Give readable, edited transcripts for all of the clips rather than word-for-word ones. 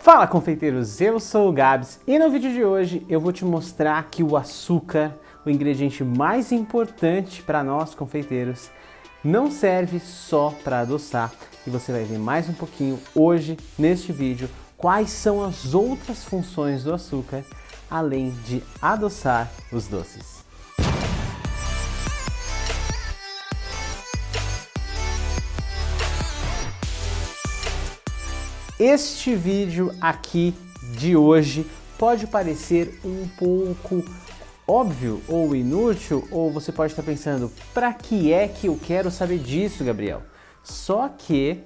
Fala, confeiteiros, eu sou o Gabs e no vídeo de hoje eu vou te mostrar que o açúcar, o ingrediente mais importante para nós confeiteiros, não serve só para adoçar, e você vai ver mais um pouquinho hoje neste vídeo quais são as outras funções do açúcar além de adoçar os doces. Este vídeo aqui de hoje pode parecer um pouco óbvio ou inútil, ou você pode estar pensando, para que é que eu quero saber disso, Gabriel? Só que,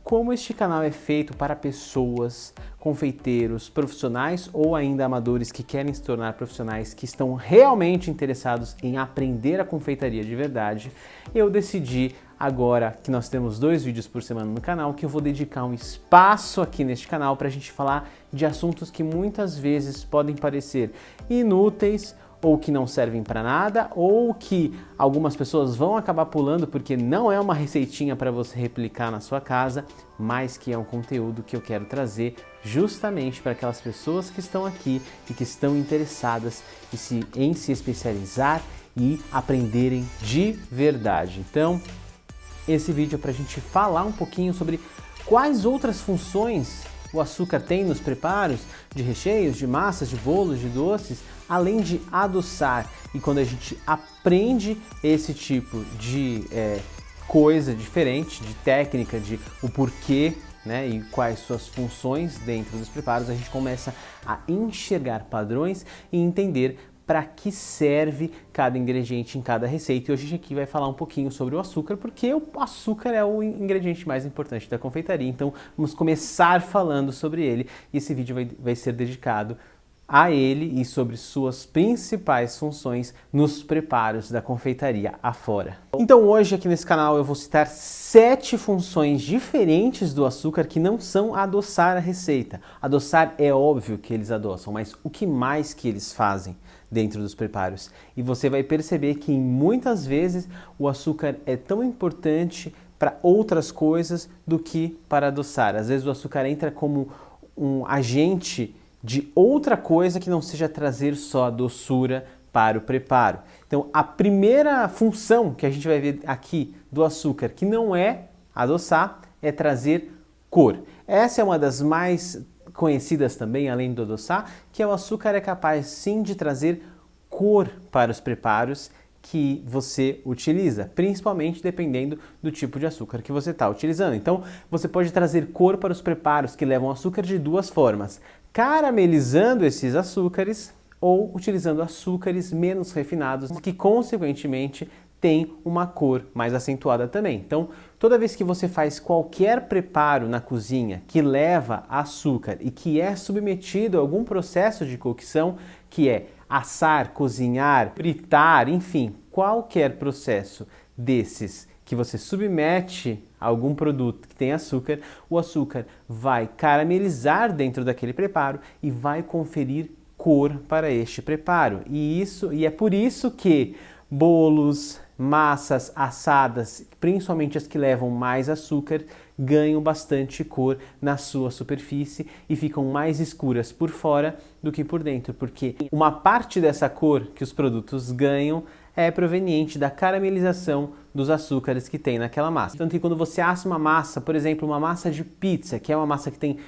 como este canal é feito para pessoas, confeiteiros, profissionais ou ainda amadores que querem se tornar profissionais, que estão realmente interessados em aprender a confeitaria de verdade, eu decidi agora que nós temos 2 vídeos por semana no canal, que eu vou dedicar um espaço aqui neste canal para a gente falar de assuntos que muitas vezes podem parecer inúteis, ou que não servem para nada, ou que algumas pessoas vão acabar pulando porque não é uma receitinha para você replicar na sua casa, mas que é um conteúdo que eu quero trazer justamente para aquelas pessoas que estão aqui e que estão interessadas em se especializar e aprenderem de verdade. Então, esse vídeo é para a gente falar um pouquinho sobre quais outras funções o açúcar tem nos preparos de recheios, de massas, de bolos, de doces, além de adoçar. E quando a gente aprende esse tipo de coisa diferente, de técnica, de o porquê, né, e quais suas funções dentro dos preparos, a gente começa a enxergar padrões e entender para que serve cada ingrediente em cada receita. E hoje a gente aqui vai falar um pouquinho sobre o açúcar, porque o açúcar é o ingrediente mais importante da confeitaria. Então vamos começar falando sobre ele, e esse vídeo vai ser dedicado a ele e sobre suas principais funções nos preparos da confeitaria afora. Então hoje aqui nesse canal eu vou citar 7 funções diferentes do açúcar que não são adoçar a receita. Adoçar é óbvio que eles adoçam, mas o que mais que eles fazem dentro dos preparos? E você vai perceber que muitas vezes o açúcar é tão importante para outras coisas do que para adoçar. Às vezes o açúcar entra como um agente de outra coisa que não seja trazer só doçura para o preparo. Então, a primeira função que a gente vai ver aqui do açúcar, que não é adoçar, é trazer cor. Essa é uma das mais conhecidas também, além do adoçar, que o açúcar é capaz sim de trazer cor para os preparos que você utiliza, principalmente dependendo do tipo de açúcar que você está utilizando. Então, você pode trazer cor para os preparos que levam açúcar de 2 formas: caramelizando esses açúcares ou utilizando açúcares menos refinados, que consequentemente tem uma cor mais acentuada também. Então, toda vez que você faz qualquer preparo na cozinha que leva açúcar e que é submetido a algum processo de cocção, que é assar, cozinhar, fritar, enfim, qualquer processo desses que você submete a algum produto que tem açúcar, o açúcar vai caramelizar dentro daquele preparo e vai conferir cor para este preparo. E é por isso que bolos, massas assadas, principalmente as que levam mais açúcar, ganham bastante cor na sua superfície e ficam mais escuras por fora do que por dentro, porque uma parte dessa cor que os produtos ganham é proveniente da caramelização dos açúcares que tem naquela massa. Tanto que quando você assa uma massa, por exemplo, uma massa de pizza, que é uma massa que tem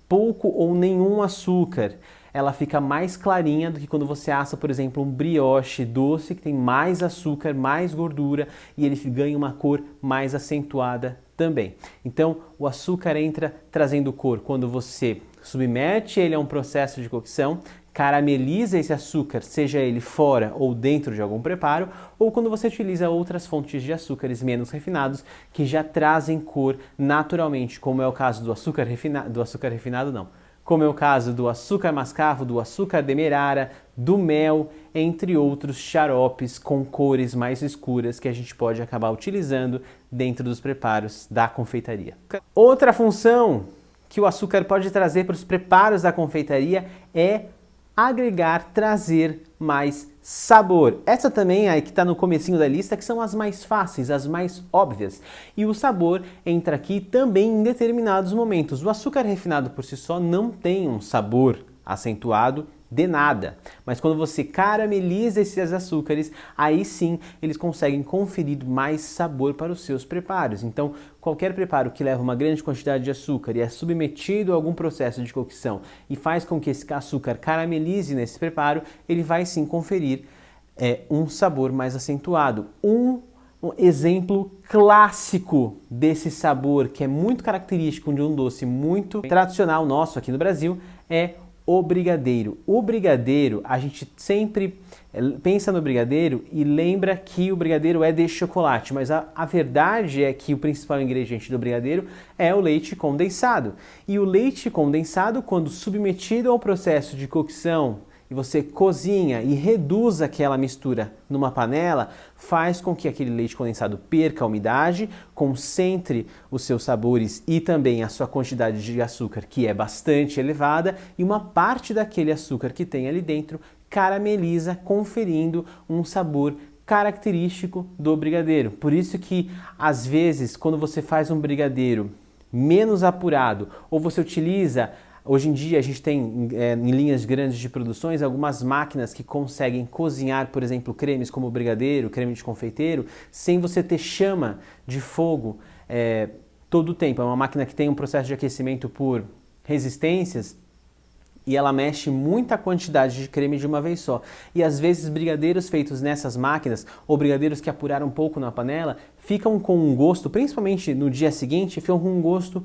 pouco ou nenhum açúcar, ela fica mais clarinha do que quando você assa, por exemplo, um brioche doce, que tem mais açúcar, mais gordura, e ele ganha uma cor mais acentuada também. Então, o açúcar entra trazendo cor quando você submete ele a um processo de cocção, carameliza esse açúcar, seja ele fora ou dentro de algum preparo, ou quando você utiliza outras fontes de açúcares menos refinados que já trazem cor naturalmente, como é o caso do açúcar refinado, como é o caso do açúcar mascavo, do açúcar demerara, do mel, entre outros xaropes com cores mais escuras que a gente pode acabar utilizando dentro dos preparos da confeitaria. Outra função que o açúcar pode trazer para os preparos da confeitaria é agregar, trazer mais sabor. Essa também aí que está no comecinho da lista, que são as mais fáceis, as mais óbvias. E o sabor entra aqui também em determinados momentos. O açúcar refinado por si só não tem um sabor acentuado de nada, mas quando você carameliza esses açúcares, aí sim eles conseguem conferir mais sabor para os seus preparos. Então, qualquer preparo que leva uma grande quantidade de açúcar e é submetido a algum processo de cocção e faz com que esse açúcar caramelize nesse preparo, ele vai sim conferir um sabor mais acentuado. Um exemplo clássico desse sabor, que é muito característico de um doce muito tradicional nosso aqui no Brasil, é o brigadeiro. O brigadeiro, a gente sempre pensa no brigadeiro e lembra que o brigadeiro é de chocolate, mas a verdade é que o principal ingrediente do brigadeiro é o leite condensado. E o leite condensado, quando submetido ao processo de cocção, e você cozinha e reduz aquela mistura numa panela, faz com que aquele leite condensado perca a umidade, concentre os seus sabores e também a sua quantidade de açúcar, que é bastante elevada, e uma parte daquele açúcar que tem ali dentro carameliza, conferindo um sabor característico do brigadeiro. Por isso que, às vezes, quando você faz um brigadeiro menos apurado, ou você utiliza... Hoje em dia a gente tem em linhas grandes de produções algumas máquinas que conseguem cozinhar, por exemplo, cremes como o brigadeiro, creme de confeiteiro, sem você ter chama de fogo todo o tempo. É uma máquina que tem um processo de aquecimento por resistências e ela mexe muita quantidade de creme de uma vez só. E às vezes brigadeiros feitos nessas máquinas ou brigadeiros que apuraram um pouco na panela ficam com um gosto, principalmente no dia seguinte, ficam com um gosto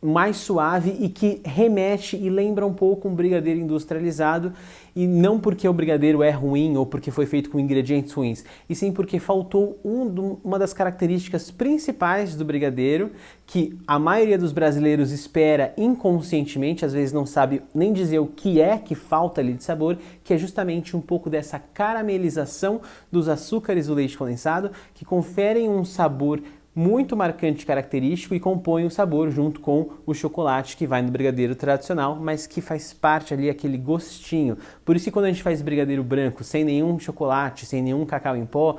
mais suave e que remete e lembra um pouco um brigadeiro industrializado, e não porque o brigadeiro é ruim ou porque foi feito com ingredientes ruins, e sim porque faltou uma das características principais do brigadeiro, que a maioria dos brasileiros espera inconscientemente, às vezes não sabe nem dizer o que é que falta ali de sabor, que é justamente um pouco dessa caramelização dos açúcares do leite condensado, que conferem um sabor muito marcante e característico e compõe o sabor junto com o chocolate que vai no brigadeiro tradicional, mas que faz parte ali aquele gostinho. Por isso que quando a gente faz brigadeiro branco sem nenhum chocolate, sem nenhum cacau em pó,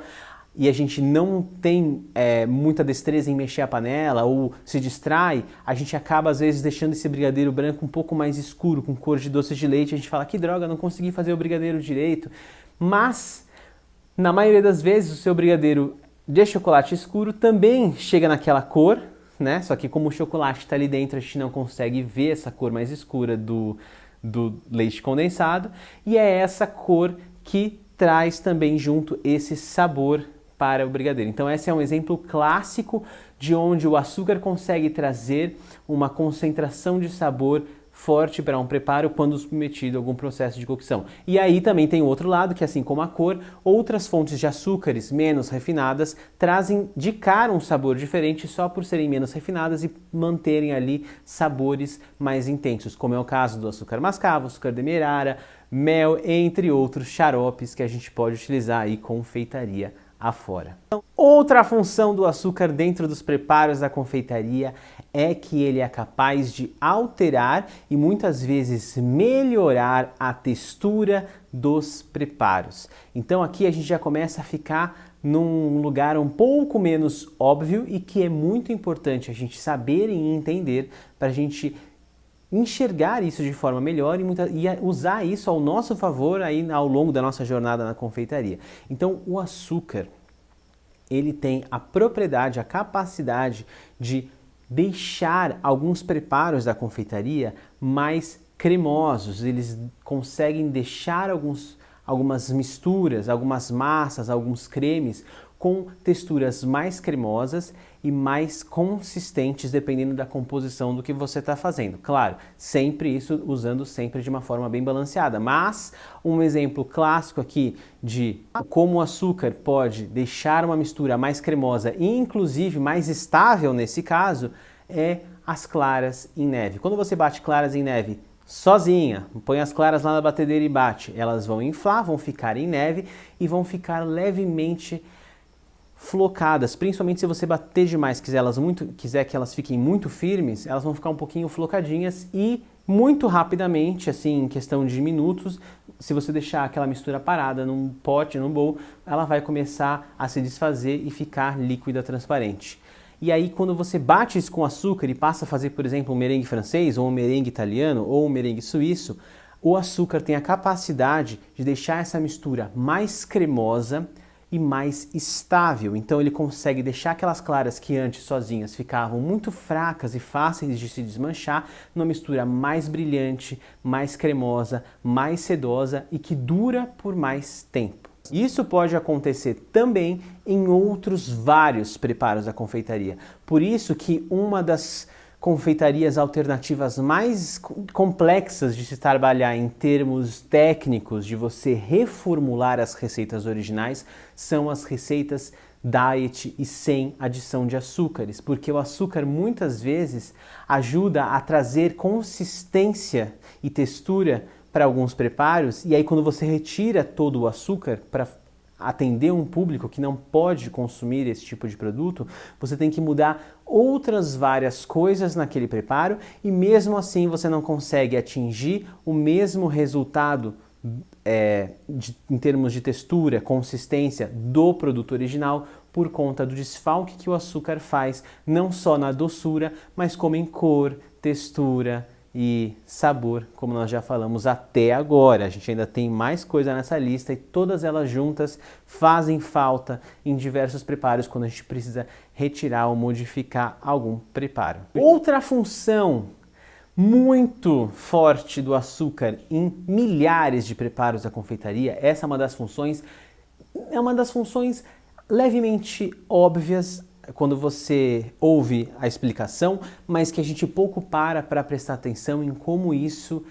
e a gente não tem muita destreza em mexer a panela ou se distrai, a gente acaba às vezes deixando esse brigadeiro branco um pouco mais escuro, com cor de doce de leite. A gente fala, que droga, não consegui fazer o brigadeiro direito. Mas, na maioria das vezes, o seu brigadeiro de chocolate escuro também chega naquela cor, né? Só que como o chocolate está ali dentro, a gente não consegue ver essa cor mais escura do leite condensado, e é essa cor que traz também junto esse sabor para o brigadeiro. Então esse é um exemplo clássico de onde o açúcar consegue trazer uma concentração de sabor forte para um preparo quando submetido a algum processo de cocção. E aí também tem o outro lado, que assim como a cor, outras fontes de açúcares menos refinadas trazem de cara um sabor diferente só por serem menos refinadas e manterem ali sabores mais intensos, como é o caso do açúcar mascavo, açúcar demerara, mel, entre outros xaropes que a gente pode utilizar aí confeitaria afora. Então, outra função do açúcar dentro dos preparos da confeitaria é que ele é capaz de alterar e muitas vezes melhorar a textura dos preparos. Então aqui a gente já começa a ficar num lugar um pouco menos óbvio e que é muito importante a gente saber e entender para a gente enxergar isso de forma melhor e usar isso ao nosso favor aí ao longo da nossa jornada na confeitaria. Então o açúcar, ele tem a propriedade, a capacidade de deixar alguns preparos da confeitaria mais cremosos. Eles conseguem deixar algumas misturas, algumas massas, alguns cremes com texturas mais cremosas e mais consistentes, dependendo da composição do que você está fazendo. Claro, sempre isso usando sempre de uma forma bem balanceada, mas um exemplo clássico aqui de como o açúcar pode deixar uma mistura mais cremosa e inclusive mais estável nesse caso é as claras em neve. Quando você bate claras em neve sozinha, põe as claras lá na batedeira e bate, elas vão inflar, vão ficar em neve e vão ficar levemente flocadas, principalmente se você bater demais, quiser que elas fiquem muito firmes, elas vão ficar um pouquinho flocadinhas e muito rapidamente, assim, em questão de minutos, se você deixar aquela mistura parada num pote, num bowl, ela vai começar a se desfazer e ficar líquida, transparente. E aí, quando você bate isso com açúcar e passa a fazer, por exemplo, um merengue francês, ou um merengue italiano, ou um merengue suíço, o açúcar tem a capacidade de deixar essa mistura mais cremosa e mais estável. Então ele consegue deixar aquelas claras que antes sozinhas ficavam muito fracas e fáceis de se desmanchar, numa mistura mais brilhante, mais cremosa, mais sedosa e que dura por mais tempo. Isso pode acontecer também em outros vários preparos da confeitaria. Por isso que uma das confeitarias alternativas mais complexas de se trabalhar em termos técnicos, de você reformular as receitas originais, são as receitas diet e sem adição de açúcares, porque o açúcar muitas vezes ajuda a trazer consistência e textura para alguns preparos, e aí quando você retira todo o açúcar para atender um público que não pode consumir esse tipo de produto, você tem que mudar outras várias coisas naquele preparo e mesmo assim você não consegue atingir o mesmo resultado em termos de textura, consistência do produto original por conta do desfalque que o açúcar faz, não só na doçura, mas como em cor, textura e sabor, como nós já falamos até agora. A gente ainda tem mais coisa nessa lista e todas elas juntas fazem falta em diversos preparos quando a gente precisa retirar ou modificar algum preparo. Outra função muito forte do açúcar em milhares de preparos da confeitaria, essa é uma das funções levemente óbvias quando você ouve a explicação, mas que a gente pouco para prestar atenção em como isso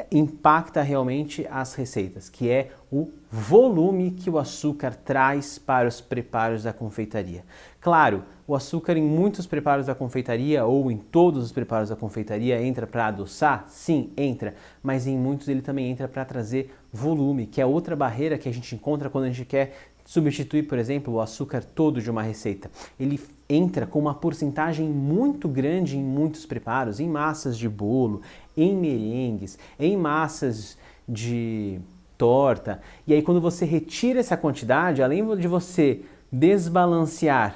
impacta realmente as receitas, que é o volume que o açúcar traz para os preparos da confeitaria. Claro, o açúcar em muitos preparos da confeitaria ou em todos os preparos da confeitaria entra para adoçar? Sim, entra, mas em muitos ele também entra para trazer volume, que é outra barreira que a gente encontra quando a gente quer substituir, por exemplo, o açúcar todo de uma receita. Ele entra com uma porcentagem muito grande em muitos preparos, em massas de bolo, em merengues, em massas de torta. E aí quando você retira essa quantidade, além de você desbalancear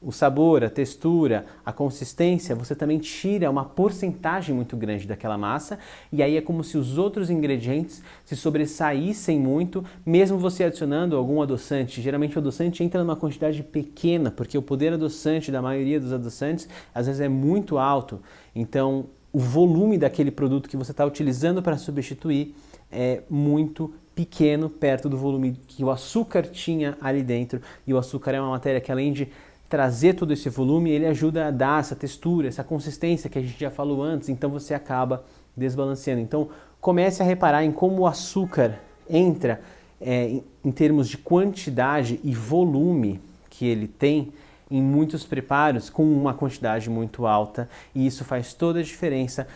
o sabor, a textura, a consistência, você também tira uma porcentagem muito grande daquela massa e aí é como se os outros ingredientes se sobressaíssem muito, mesmo você adicionando algum adoçante. Geralmente o adoçante entra numa quantidade pequena, porque o poder adoçante da maioria dos adoçantes às vezes é muito alto, então o volume daquele produto que você está utilizando para substituir é muito pequeno perto do volume que o açúcar tinha ali dentro, e o açúcar é uma matéria que, além de trazer todo esse volume, ele ajuda a dar essa textura, essa consistência que a gente já falou antes, então você acaba desbalanceando. Então comece a reparar em como o açúcar entra em termos de quantidade e volume que ele tem em muitos preparos com uma quantidade muito alta, e isso faz toda a diferença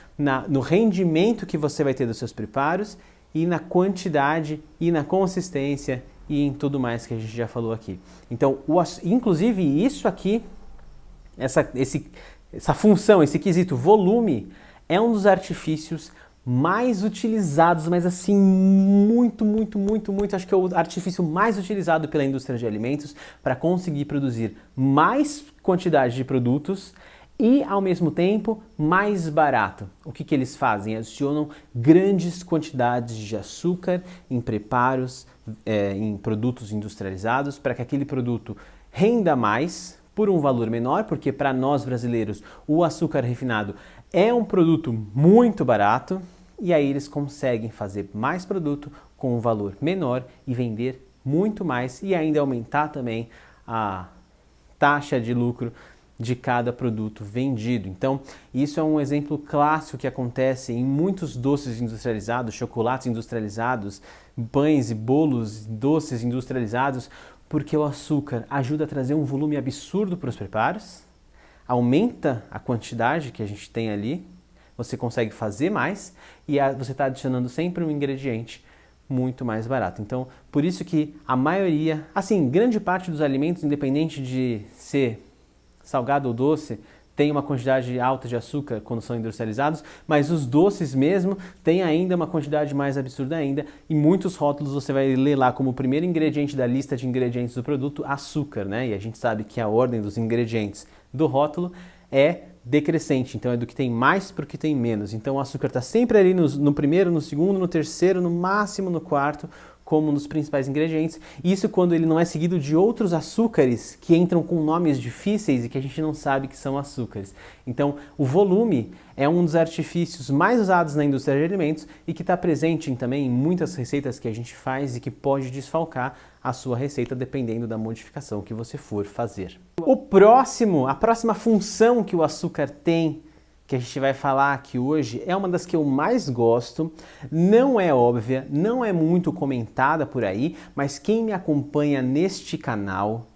no rendimento que você vai ter dos seus preparos e na quantidade e na consistência e em tudo mais que a gente já falou aqui. Então, inclusive isso aqui, essa função, esse quesito volume, é um dos artifícios mais utilizados, mas assim, muito, acho que é o artifício mais utilizado pela indústria de alimentos para conseguir produzir mais quantidade de produtos e, ao mesmo tempo, mais barato. O que eles fazem? Adicionam grandes quantidades de açúcar em preparos, em produtos industrializados, para que aquele produto renda mais por um valor menor, porque para nós brasileiros o açúcar refinado é um produto muito barato, e aí eles conseguem fazer mais produto com um valor menor e vender muito mais e ainda aumentar também a taxa de lucro de cada produto vendido. Então, isso é um exemplo clássico que acontece em muitos doces industrializados, chocolates industrializados, pães e bolos doces industrializados, porque o açúcar ajuda a trazer um volume absurdo para os preparos, aumenta a quantidade que a gente tem ali, você consegue fazer mais e você está adicionando sempre um ingrediente muito mais barato. Então, por isso que a maioria, assim, grande parte dos alimentos, independente de ser salgado ou doce, têm uma quantidade alta de açúcar quando são industrializados, mas os doces mesmo têm ainda uma quantidade mais absurda ainda. Em muitos rótulos você vai ler lá como primeiro ingrediente da lista de ingredientes do produto açúcar, né? E a gente sabe que a ordem dos ingredientes do rótulo é decrescente, então é do que tem mais para o que tem menos. Então o açúcar está sempre ali no primeiro, no segundo, no terceiro, no máximo no quarto, como um dos principais ingredientes. Isso quando ele não é seguido de outros açúcares que entram com nomes difíceis e que a gente não sabe que são açúcares. Então o volume é um dos artifícios mais usados na indústria de alimentos e que está presente também em muitas receitas que a gente faz e que pode desfalcar a sua receita dependendo da modificação que você for fazer. A próxima função que o açúcar tem, que a gente vai falar aqui hoje, é uma das que eu mais gosto, não é óbvia, não é muito comentada por aí, mas quem me acompanha neste canal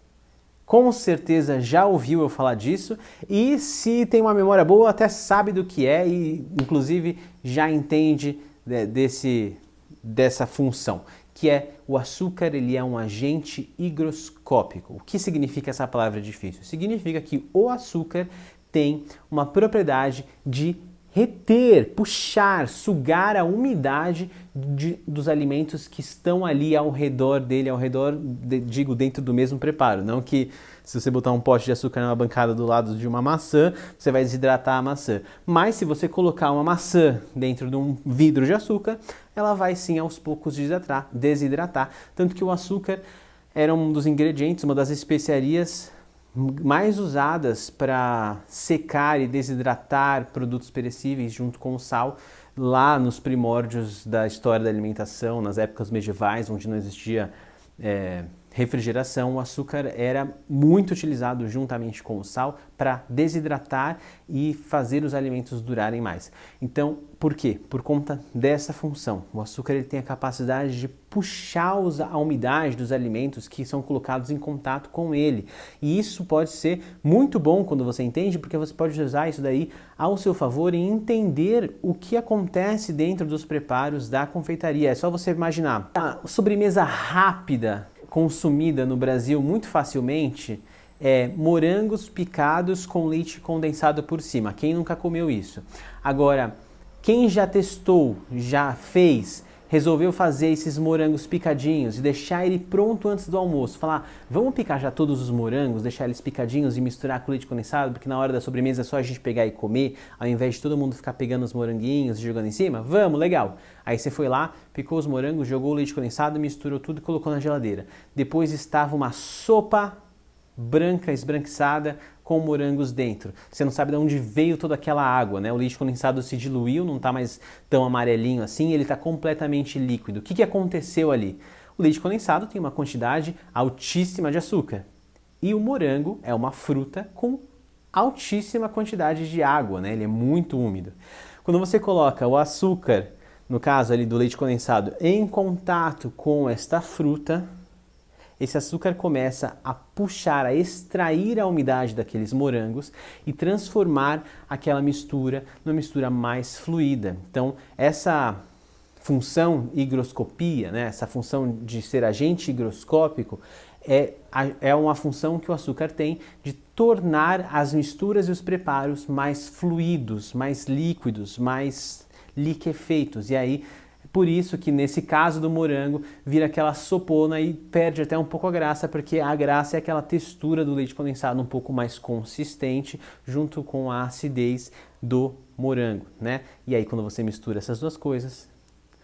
com certeza já ouviu eu falar disso e se tem uma memória boa até sabe do que é e inclusive já entende dessa função, que é o açúcar. Ele é um agente higroscópico. O que significa essa palavra difícil? Significa que o açúcar tem uma propriedade de reter, puxar, sugar a umidade dos alimentos que estão ali ao redor dele, digo, dentro do mesmo preparo. Não que se você botar um pote de açúcar numa bancada do lado de uma maçã, você vai desidratar a maçã. Mas se você colocar uma maçã dentro de um vidro de açúcar, ela vai sim aos poucos desidratar. Tanto que o açúcar era um dos ingredientes, uma das especiarias mais usadas para secar e desidratar produtos perecíveis junto com o sal lá nos primórdios da história da alimentação, nas épocas medievais, onde não existia refrigeração. O açúcar era muito utilizado juntamente com o sal para desidratar e fazer os alimentos durarem mais. Então, por quê? Por conta dessa função. O açúcar ele tem a capacidade de puxar a umidade dos alimentos que são colocados em contato com ele. E isso pode ser muito bom quando você entende, porque você pode usar isso daí ao seu favor e entender o que acontece dentro dos preparos da confeitaria. É só você imaginar. A sobremesa rápida consumida no Brasil muito facilmente é morangos picados com leite condensado por cima. Quem nunca comeu isso? Agora, quem já testou, já fez, resolveu fazer esses morangos picadinhos e deixar ele pronto antes do almoço, falar, vamos picar já todos os morangos, deixar eles picadinhos e misturar com leite condensado, porque na hora da sobremesa é só a gente pegar e comer, ao invés de todo mundo ficar pegando os moranguinhos e jogando em cima? Vamos, legal! Aí você foi lá, picou os morangos, jogou o leite condensado, misturou tudo e colocou na geladeira. Depois estava uma sopa branca, esbranquiçada, com morangos dentro. Você não sabe de onde veio toda aquela água, né? O leite condensado se diluiu, não está mais tão amarelinho assim, ele está completamente líquido. O que aconteceu ali? O leite condensado tem uma quantidade altíssima de açúcar. E o morango é uma fruta com altíssima quantidade de água, né? Ele é muito úmido. Quando você coloca o açúcar, no caso ali do leite condensado, em contato com esta fruta, esse açúcar começa a puxar, a extrair a umidade daqueles morangos e transformar aquela mistura numa mistura mais fluida. Então, essa função higroscopia, né, essa função de ser agente higroscópico, é uma função que o açúcar tem de tornar as misturas e os preparos mais fluidos, mais líquidos, mais liquefeitos. E aí, por isso que nesse caso do morango vira aquela sopona e perde até um pouco a graça, porque a graça é aquela textura do leite condensado um pouco mais consistente junto com a acidez do morango, né? E aí quando você mistura essas duas coisas,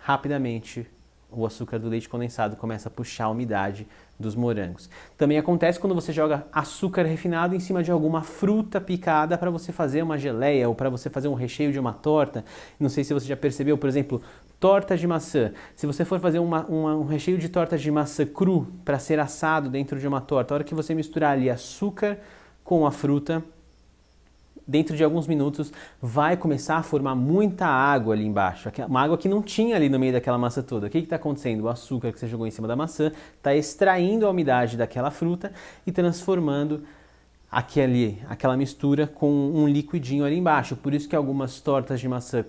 rapidamente o açúcar do leite condensado começa a puxar a umidade dos morangos. Também acontece quando você joga açúcar refinado em cima de alguma fruta picada para você fazer uma geleia ou para você fazer um recheio de uma torta. Não sei se você já percebeu, por exemplo, torta de maçã. Se você for fazer um recheio de torta de maçã cru para ser assado dentro de uma torta, a hora que você misturar ali açúcar com a fruta, dentro de alguns minutos vai começar a formar muita água ali embaixo, uma água que não tinha ali no meio daquela massa toda. O que está acontecendo? O açúcar que você jogou em cima da maçã está extraindo a umidade daquela fruta e transformando aquela mistura com um liquidinho ali embaixo. Por isso que algumas tortas de maçã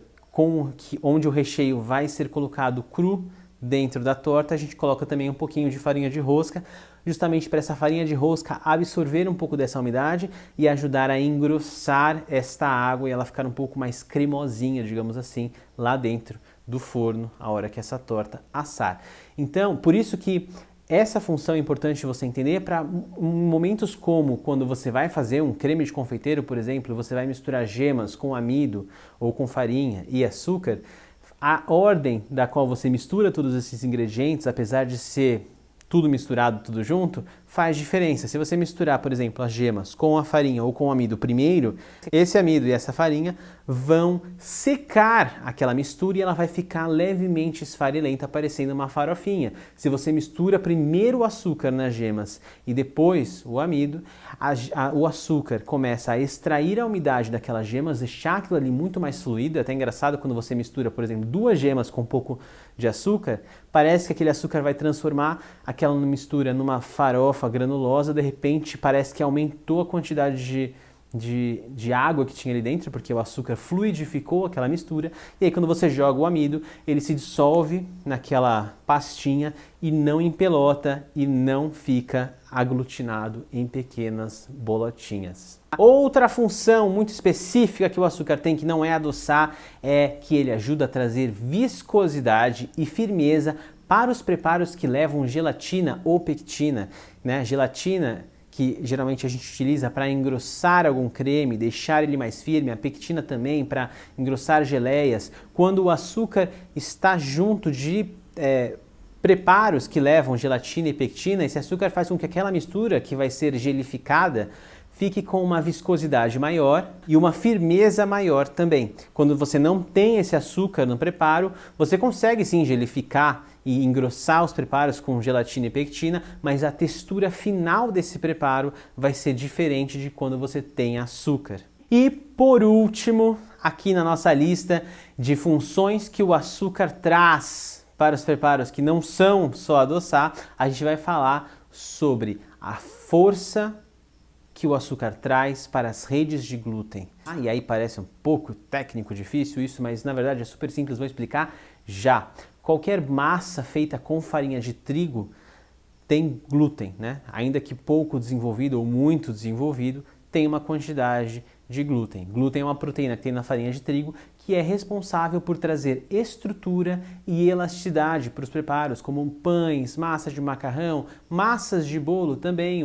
onde o recheio vai ser colocado cru dentro da torta, a gente coloca também um pouquinho de farinha de rosca, justamente para essa farinha de rosca absorver um pouco dessa umidade e ajudar a engrossar esta água e ela ficar um pouco mais cremosinha, digamos assim, lá dentro do forno, a hora que essa torta assar. Então, por isso que essa função é importante você entender para momentos como quando você vai fazer um creme de confeiteiro, por exemplo, você vai misturar gemas com amido ou com farinha e açúcar, a ordem da qual você mistura todos esses ingredientes, apesar de ser tudo misturado, tudo junto, faz diferença. Se você misturar, por exemplo, as gemas com a farinha ou com o amido primeiro, esse amido e essa farinha vão secar aquela mistura e ela vai ficar levemente esfarelenta, parecendo uma farofinha. Se você mistura primeiro o açúcar nas gemas e depois o amido, o açúcar começa a extrair a umidade daquelas gemas, deixar aquilo ali muito mais fluido. É até engraçado quando você mistura, por exemplo, 2 gemas com um pouco de açúcar, parece que aquele açúcar vai transformar aquela mistura numa farofa granulosa, de repente parece que aumentou a quantidade de água que tinha ali dentro, porque o açúcar fluidificou aquela mistura, e aí quando você joga o amido, ele se dissolve naquela pastinha e não empelota e não fica aglutinado em pequenas bolotinhas. Outra função muito específica que o açúcar tem, que não é adoçar, é que ele ajuda a trazer viscosidade e firmeza para os preparos que levam gelatina ou pectina, né? Gelatina que geralmente a gente utiliza para engrossar algum creme, deixar ele mais firme, a pectina também para engrossar geleias. Quando o açúcar está junto de preparos que levam gelatina e pectina, esse açúcar faz com que aquela mistura que vai ser gelificada fique com uma viscosidade maior e uma firmeza maior também. Quando você não tem esse açúcar no preparo, você consegue sim gelificar e engrossar os preparos com gelatina e pectina, mas a textura final desse preparo vai ser diferente de quando você tem açúcar. E por último, aqui na nossa lista de funções que o açúcar traz para os preparos que não são só adoçar, a gente vai falar sobre a força que o açúcar traz para as redes de glúten. E aí parece um pouco técnico, difícil isso, mas na verdade é super simples, vou explicar já. Qualquer massa feita com farinha de trigo tem glúten, né? Ainda que pouco desenvolvido ou muito desenvolvido, tem uma quantidade de glúten. Glúten é uma proteína que tem na farinha de trigo que é responsável por trazer estrutura e elasticidade para os preparos, como pães, massas de macarrão, massas de bolo também.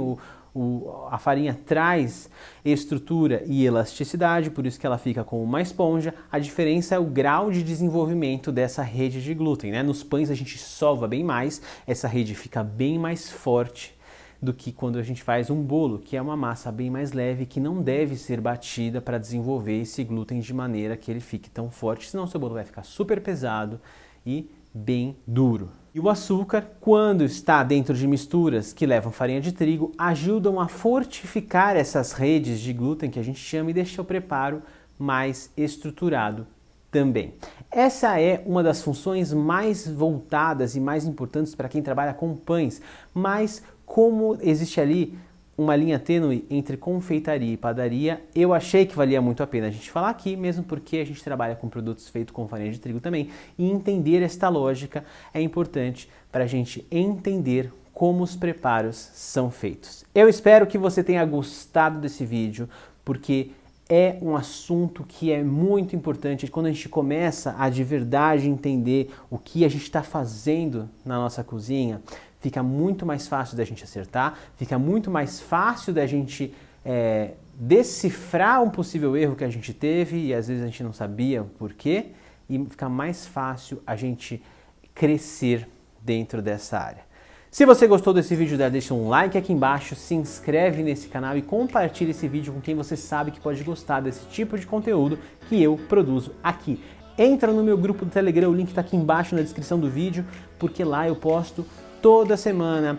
A farinha traz estrutura e elasticidade, por isso que ela fica como uma esponja. A diferença é o grau de desenvolvimento dessa rede de glúten, né? Nos pães a gente sova bem mais, essa rede fica bem mais forte do que quando a gente faz um bolo, que é uma massa bem mais leve, que não deve ser batida para desenvolver esse glúten de maneira que ele fique tão forte, senão o seu bolo vai ficar super pesado e bem duro. E o açúcar, quando está dentro de misturas que levam farinha de trigo, ajudam a fortificar essas redes de glúten que a gente chama e deixa o preparo mais estruturado também. Essa é uma das funções mais voltadas e mais importantes para quem trabalha com pães, mas como existe ali uma linha tênue entre confeitaria e padaria, eu achei que valia muito a pena a gente falar aqui, mesmo porque a gente trabalha com produtos feitos com farinha de trigo também, e entender esta lógica é importante para a gente entender como os preparos são feitos. Eu espero que você tenha gostado desse vídeo, porque é um assunto que é muito importante. Quando a gente começa a de verdade entender o que a gente está fazendo na nossa cozinha, fica muito mais fácil da gente acertar, fica muito mais fácil da gente decifrar um possível erro que a gente teve e às vezes a gente não sabia o porquê, e fica mais fácil a gente crescer dentro dessa área. Se você gostou desse vídeo, deixa um like aqui embaixo, se inscreve nesse canal e compartilha esse vídeo com quem você sabe que pode gostar desse tipo de conteúdo que eu produzo aqui. Entra no meu grupo do Telegram, o link está aqui embaixo na descrição do vídeo, porque lá eu posto toda semana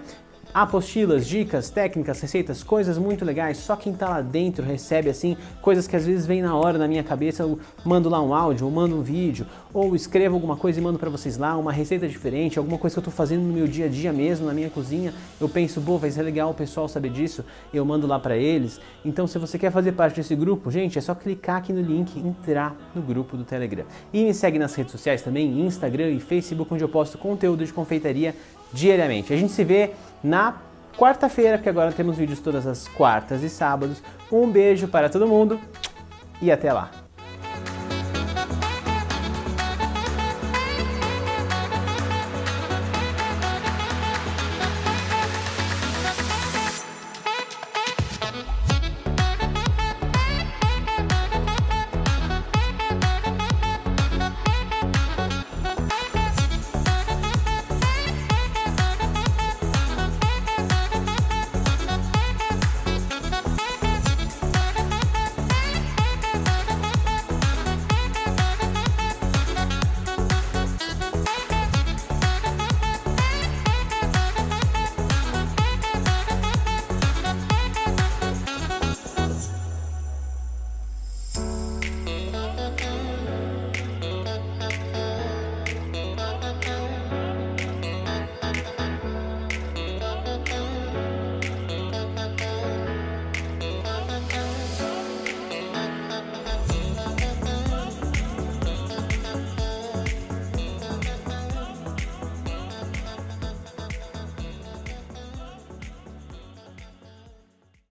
apostilas, dicas, técnicas, receitas, coisas muito legais. Só quem tá lá dentro recebe, assim, coisas que às vezes vem na hora na minha cabeça. Eu mando lá um áudio, ou mando um vídeo, ou escrevo alguma coisa e mando pra vocês lá, uma receita diferente, alguma coisa que eu tô fazendo no meu dia a dia mesmo, na minha cozinha. Eu penso, pô, vai ser legal o pessoal saber disso, eu mando lá pra eles. Então, se você quer fazer parte desse grupo, gente, é só clicar aqui no link e entrar no grupo do Telegram. E me segue nas redes sociais também, Instagram e Facebook, onde eu posto conteúdo de confeitaria diariamente. A gente se vê na quarta-feira, porque agora temos vídeos todas as quartas e sábados. Um beijo para todo mundo e até lá!